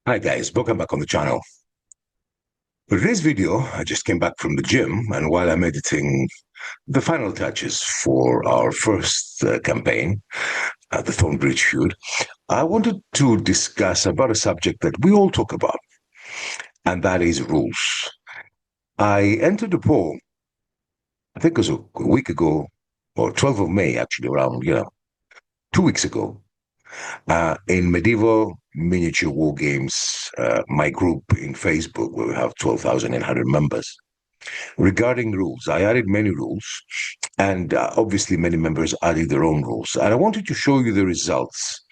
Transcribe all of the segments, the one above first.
Hi guys, welcome back on the channel. For today's video, I just came back from the gym, and while I'm editing the final touches for our first campaign, the Thornbridge feud, I wanted to discuss about a subject that we all talk about, and that is rules. I entered a poll, I think it was a week ago, or 12th of May, actually, around, 2 weeks ago, in Medieval Miniature War Games, my group in Facebook, where we have 12,800 members. Regarding rules, I added many rules, and obviously many members added their own rules. And I wanted to show you the results.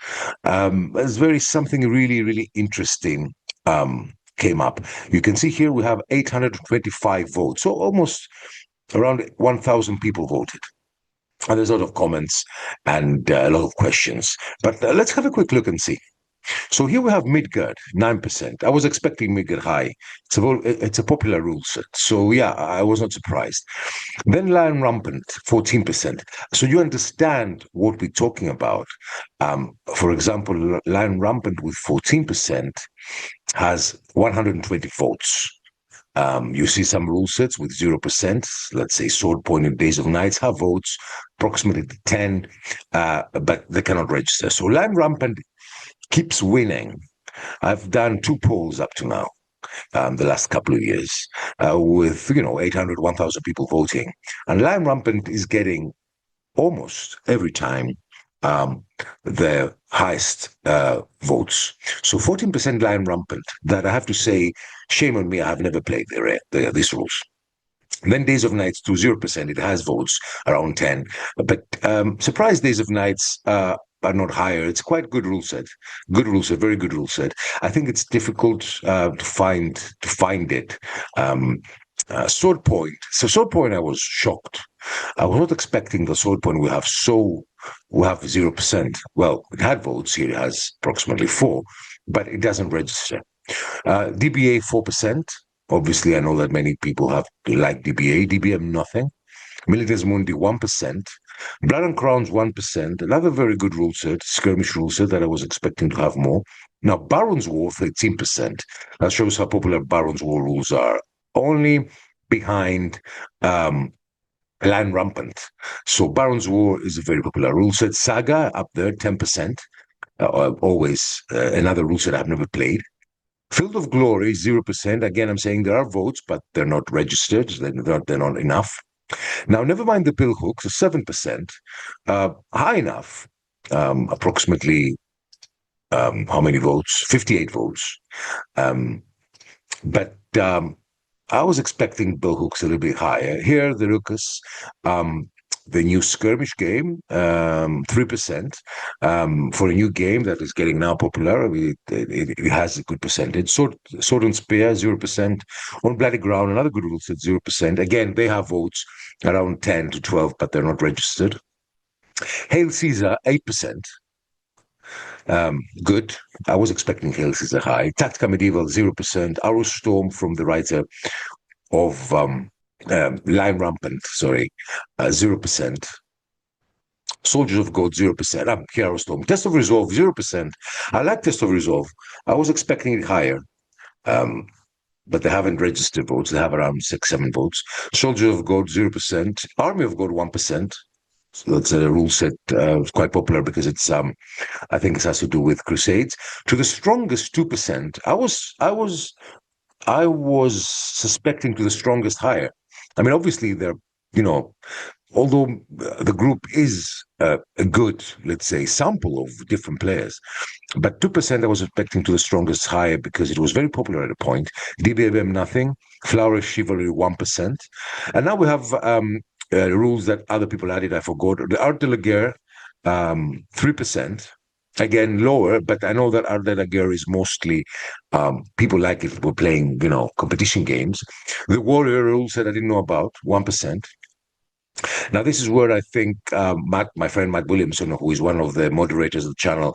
It's something really, really interesting came up. You can see here we have 825 votes, so almost around 1,000 people voted. And there's a lot of comments and a lot of questions. But let's have a quick look and see. So here we have Midgard, 9%. I was expecting Midgard high. It's a popular rule set. So yeah, I was not surprised. Then Lion Rampant, 14%. So you understand what we're talking about. For example, Lion Rampant with 14% has 120 votes. You see some rule sets with 0%. Let's say Sword Point and Days of Nights have votes, approximately 10, but they cannot register. So Lion Rampant keeps winning. I've done 2 polls up to now, the last couple of years, with 800, 1,000 people voting, and Lion Rampant is getting almost every time the highest votes. So 14% Lion Rampant. That I have to say, shame on me. I have never played these rules. Then Days of Nights to 0%. It has votes around 10, but surprise Days of Nights are not higher. It's quite good rule set. Good rule set, very good rule set. I think it's difficult to find it. Sword Point. So Sword Point, I was shocked. I was not expecting the Sword Point will have 0%. Well, it had votes here. It has approximately 4, but it doesn't register. DBA 4%. Obviously, I know that many people have like DBA. DBM nothing. Militaris Mundi 1%. Blood and Crowns 1%. Another very good rule set, skirmish rule set that I was expecting to have more. Now, Baron's War 13%. That shows how popular Baron's War rules are. Only behind Lion Rampant. So Baron's War is a very popular rule set. Saga up there, 10%. Always another rule set I've never played. Field of Glory, 0%. Again, I'm saying there are votes, but they're not registered. They're not enough. Now, never mind the bill hooks, 7%, high enough, approximately, how many votes? 58 votes. But I was expecting bill hooks a little bit higher. Here, the Ruckus, the new skirmish game, 3%, for a new game that is getting now popular. It has a good percentage. Sword and Spear, 0%. On Bloody Ground, another good rule set, 0%. Again, they have votes around 10 to 12, but they're not registered. Hail Caesar, 8%. Good. I was expecting Hail Caesar high. Tactica Medieval, 0%. Arrow Storm from the writer of Lion Rampant, 0%. Soldiers of God, 0%. Hero Storm. Test of Resolve, 0%. I like Test of Resolve. I was expecting it higher, but they haven't registered votes. They have around 6, 7 votes. Soldier of God, 0%. Army of God, 1%. So that's a rule set. It's quite popular because it's, I think it has to do with Crusades. To the strongest 2%, I was suspecting to the strongest higher. I mean, obviously, although the group is a good, let's say, sample of different players, but 2% I was expecting to the strongest higher because it was very popular at a point. DBM nothing, Flourish Chivalry 1%. And now we have rules that other people added, I forgot. The Art de la Guerre, 3%. Again, lower, but I know that Art de la Guerre is mostly people like it were playing, competition games. The Warrior rules that I didn't know about, 1%. Now, this is where I think my friend Matt Williamson, who is one of the moderators of the channel,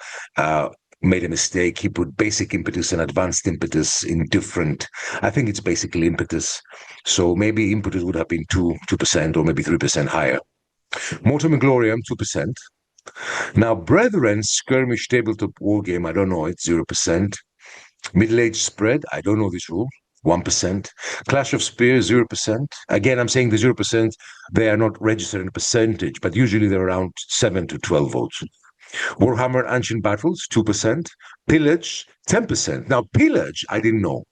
made a mistake. He put basic impetus and advanced impetus in different. I think it's basically impetus. So maybe impetus would have been 2% or maybe 3% higher. Mortem and Gloriam, 2%. Now, Brethren, skirmish tabletop war game, I don't know, it's 0%. Middle-age spread, I don't know this rule, 1%. Clash of Spears, 0%. Again, I'm saying the 0%, they are not registered in a percentage, but usually they're around 7 to 12 votes. Warhammer Ancient Battles, 2%. Pillage, 10%. Now, Pillage, I didn't know.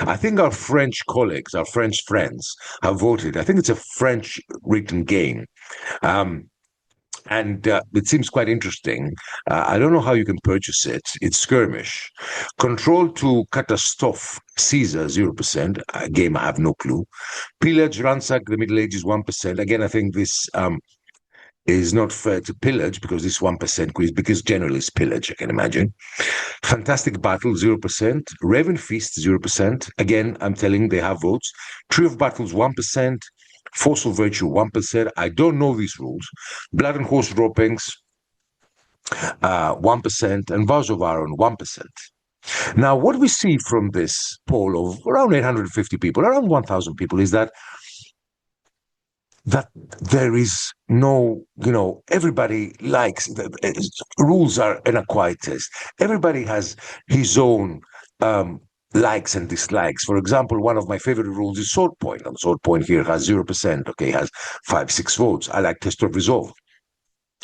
I think our French colleagues, our French friends have voted. I think it's a French written game. Um, and it seems quite interesting. I don't know how you can purchase it. It's skirmish. Control to Catastrophe Caesar, 0%. A game I have no clue. Pillage Ransack the Middle Ages, 1%. Again, I think this is not fair to Pillage because this 1% quiz, because generally it's Pillage, I can imagine. Fantastic Battle, 0%. Raven Feast, 0%. Again, I'm telling they have votes. Tree of Battles, 1%. Force of Virtue, 1%. I don't know these rules. Blood and Horse Droppings, 1%. And Vows of Iron, 1%. Now, what we see from this poll of around 850 people, around 1,000 people, is that there is no, everybody likes, rules are an acquired taste. Everybody has his own likes and dislikes. For example, one of my favorite rules is sword point. And sword point here has 0%, okay, has 5, 6 votes. I like test of resolve.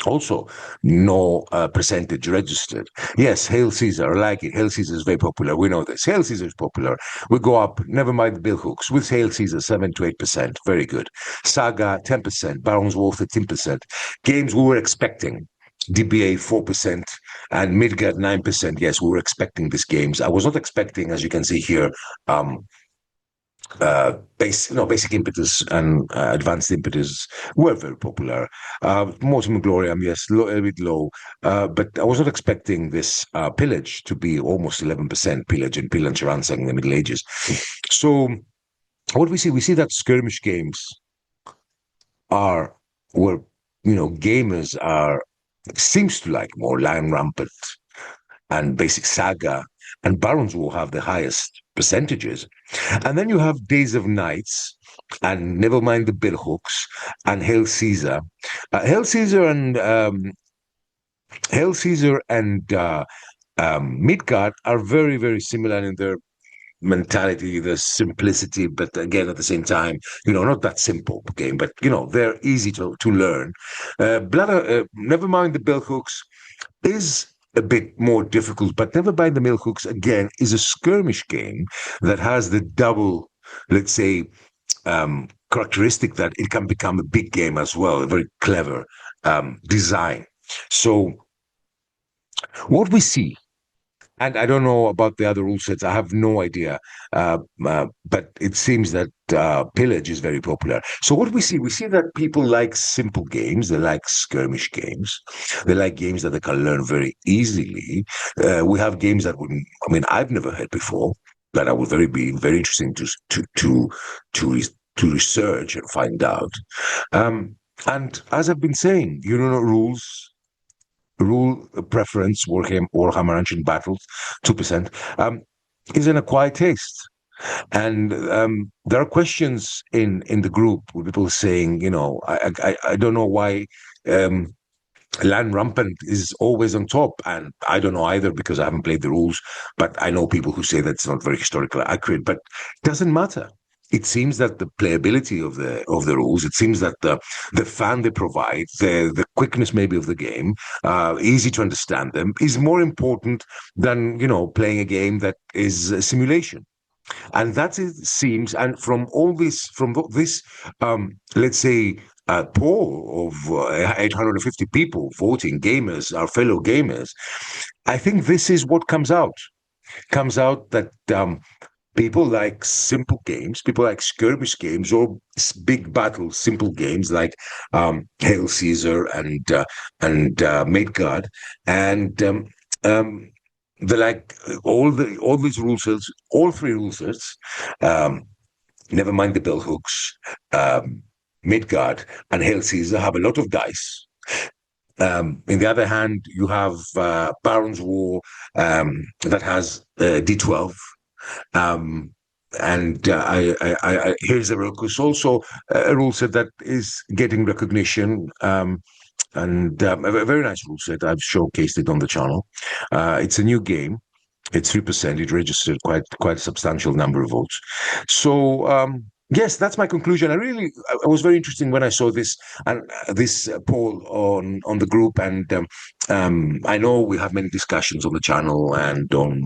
Also, no percentage registered. Yes, Hail Caesar, I like it. Hail Caesar is very popular. We know this. Hail Caesar is popular. We go up, never mind the bill hooks. With Hail Caesar, 7 to 8%. Very good. Saga, 10%. Baron's War, 13%. Games we were expecting. DBA 4% and Midgard 9%. Yes, we were expecting these games. I was not expecting, as you can see here, basic impetus and advanced impetus were very popular. Mortimer Gloriam, yes, a bit low, but I was not expecting this pillage to be almost 11% pillage and pillage ransack in the Middle Ages. So what we see that skirmish games are where gamers seems to like more Lion Rampant and Basic Saga, and Barons will have the highest percentages. And then you have Days of Nights, and never mind the bill hooks, and Hail Caesar. Hail Caesar and Midgard are very, very similar in their mentality, the simplicity, but again, at the same time, not that simple game, but they're easy to learn. Never mind the bill hooks is a bit more difficult, but Never Mind the Mill Hooks, again, is a skirmish game that has the double, let's say, characteristic that it can become a big game as well, a very clever design. So what we see, and I don't know about the other rule sets. I have no idea. But it seems that Pillage is very popular. So what we see that people like simple games. They like skirmish games. They like games that they can learn very easily. We have games that I've never heard before that I would be very interesting to research and find out. And as I've been saying, rule preference, Warhammer Ancient Battles, 2%, is an acquired taste. And there are questions in the group with people saying, I don't know why Land Rampant is always on top. And I don't know either because I haven't played the rules, but I know people who say that's not very historically accurate, but it doesn't matter. It seems that the playability of the rules, it seems that the fun they provide, the quickness maybe of the game, easy to understand them, is more important than playing a game that is a simulation. And that seems, and from this, let's say, poll of 850 people voting, gamers, our fellow gamers, I think this is what comes out. Comes out that people like simple games, people like skirmish games or big battle simple games like Hail Caesar and Midgard, and they like all these rule sets, all 3 rule sets. Never mind the bell hooks. Midgard and Hail Caesar have a lot of dice. In the other hand, you have Baron's War that has D12. And here's a Rokus, also a rule set that is getting recognition, and a very nice rule set. I've showcased it on the channel. It's a new game. It's 3%. It registered quite a substantial number of votes. So yes, that's my conclusion. I was very interested when I saw this and this poll on the group, and I know we have many discussions on the channel and on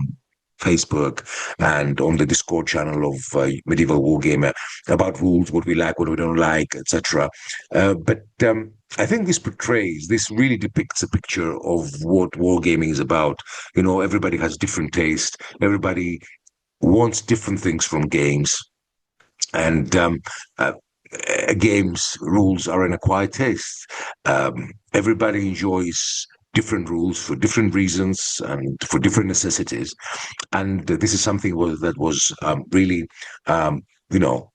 Facebook and on the Discord channel of Medieval Wargamer about rules, what we like, what we don't like, etc. But I think this really depicts a picture of what wargaming is about. You know, everybody has different taste. Everybody wants different things from games, and uh, games rules are an acquired taste. Everybody enjoys different rules for different reasons and for different necessities, and this is something that was really, you know,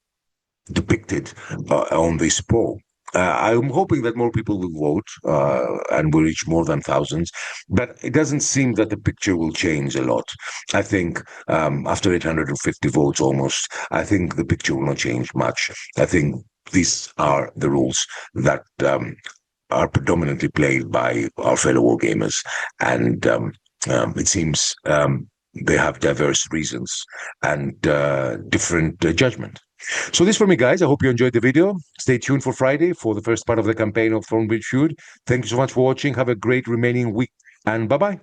depicted on this poll. I'm hoping that more people will vote and will reach more than thousands, but it doesn't seem that the picture will change a lot. I think after 850 votes almost, I think the picture will not change much. I think these are the rules that are predominantly played by our fellow wargamers, and it seems they have diverse reasons and different judgment. So this for me, guys. I hope you enjoyed the video. Stay tuned for Friday for the first part of the campaign of Thornbridge Feud. Thank you so much for watching. Have a great remaining week, and bye-bye.